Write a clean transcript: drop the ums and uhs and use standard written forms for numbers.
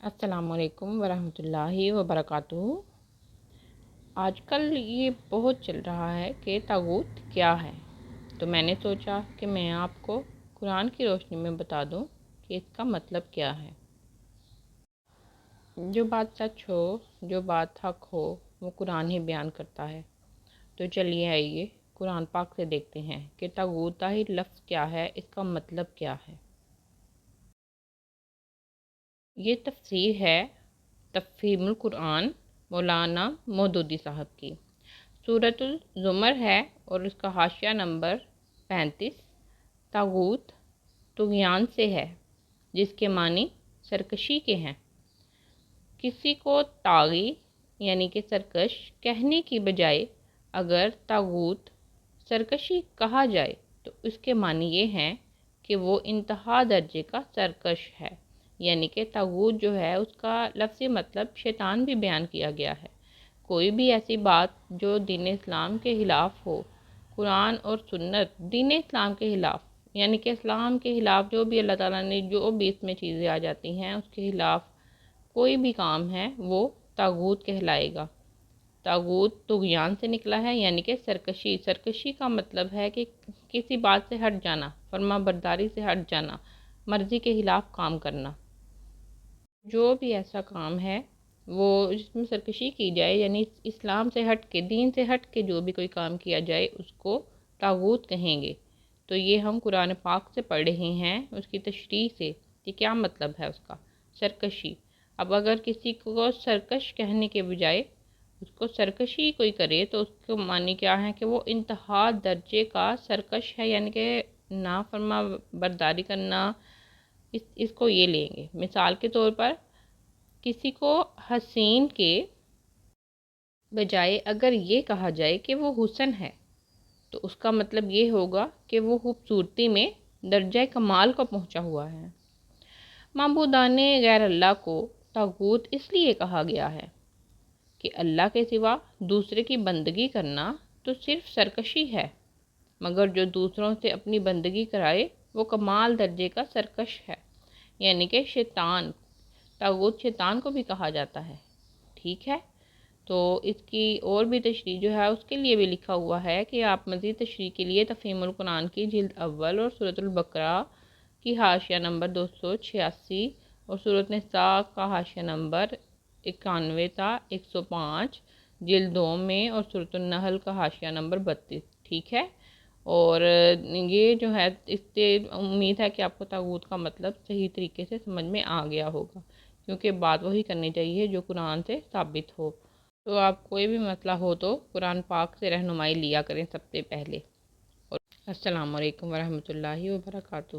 السلام علیکم ورحمۃ اللہ وبرکاتہ۔ آج کل یہ بہت چل رہا ہے کہ طاغوت کیا ہے، تو میں نے سوچا کہ میں آپ کو قرآن کی روشنی میں بتا دوں کہ اس کا مطلب کیا ہے۔ جو بات سچ ہو، جو بات حق ہو، وہ قرآن ہی بیان کرتا ہے۔ تو چلیے آئیے قرآن پاک سے دیکھتے ہیں کہ طاغوت ظاہر لفظ کیا ہے، اس کا مطلب کیا ہے۔ یہ تفسیر ہے تفہیم القرآن مولانا مودودی صاحب کی۔ سورۃ الزمر ہے اور اس کا حاشیہ نمبر 35۔ طاغوت طغیان سے ہے، جس کے معنی سرکشی کے ہیں۔ کسی کو طاغی یعنی کہ سرکش کہنے کی بجائے اگر طاغوت سرکشی کہا جائے تو اس کے معنی یہ ہیں کہ وہ انتہا درجے کا سرکش ہے، یعنی کہ طاغوت جو ہے اس کا لفظی مطلب شیطان بھی بیان کیا گیا ہے۔ کوئی بھی ایسی بات جو دین اسلام کے خلاف ہو، قرآن اور سنت دین اسلام کے خلاف، یعنی کہ اسلام کے خلاف جو بھی اللہ تعالیٰ نے جو بھی اس میں چیزیں آ جاتی ہیں اس کے خلاف کوئی بھی کام ہے وہ طاغوت کہلائے گا۔ طاغوت طغیان سے نکلا ہے، یعنی کہ سرکشی۔ سرکشی کا مطلب ہے کہ کسی بات سے ہٹ جانا، فرما برداری سے ہٹ جانا، مرضی کے خلاف کام کرنا۔ جو بھی ایسا کام ہے وہ جس میں سرکشی کی جائے، یعنی اسلام سے ہٹ کے، دین سے ہٹ کے جو بھی کوئی کام کیا جائے اس کو طاغوت کہیں گے۔ تو یہ ہم قرآن پاک سے پڑھ رہے ہیں اس کی تشریح سے کہ کیا مطلب ہے اس کا، سرکشی۔ اب اگر کسی کو سرکش کہنے کے بجائے اس کو سرکشی کوئی کرے تو اس کو معنی کیا ہے کہ وہ انتہا درجے کا سرکش ہے، یعنی کہ نافرما برداری کرنا، اس کو یہ لیں گے۔ مثال کے طور پر کسی کو حسین کے بجائے اگر یہ کہا جائے کہ وہ حسن ہے تو اس کا مطلب یہ ہوگا کہ وہ خوبصورتی میں درجہ کمال کو پہنچا ہوا ہے۔ معبودان غیر اللہ کو طاغوت اس لیے کہا گیا ہے کہ اللہ کے سوا دوسرے کی بندگی کرنا تو صرف سرکشی ہے، مگر جو دوسروں سے اپنی بندگی کرائے وہ کمال درجے کا سرکش ہے، یعنی کہ شیطان۔ طاغوت شیطان کو بھی کہا جاتا ہے، ٹھیک ہے۔ تو اس کی اور بھی تشریح جو ہے اس کے لیے بھی لکھا ہوا ہے کہ آپ مزید تشریح کے لیے تفہیم القرآن کی جلد اول اور سورۃ البقرہ کی حاشیہ نمبر 286 اور سورۃ نساء کا حاشیہ نمبر 91 تا 105 جلد 2 میں اور سورۃ النحل کا حاشیہ نمبر 32، ٹھیک ہے۔ اور یہ جو ہے اس سے امید ہے کہ آپ کو طاغوت کا مطلب صحیح طریقے سے سمجھ میں آ گیا ہوگا، کیونکہ بات وہی کرنی چاہیے جو قرآن سے ثابت ہو۔ تو آپ کوئی بھی مسئلہ ہو تو قرآن پاک سے رہنمائی لیا کریں سب سے پہلے۔ اور السلام علیکم ورحمۃ اللہ وبرکاتہ۔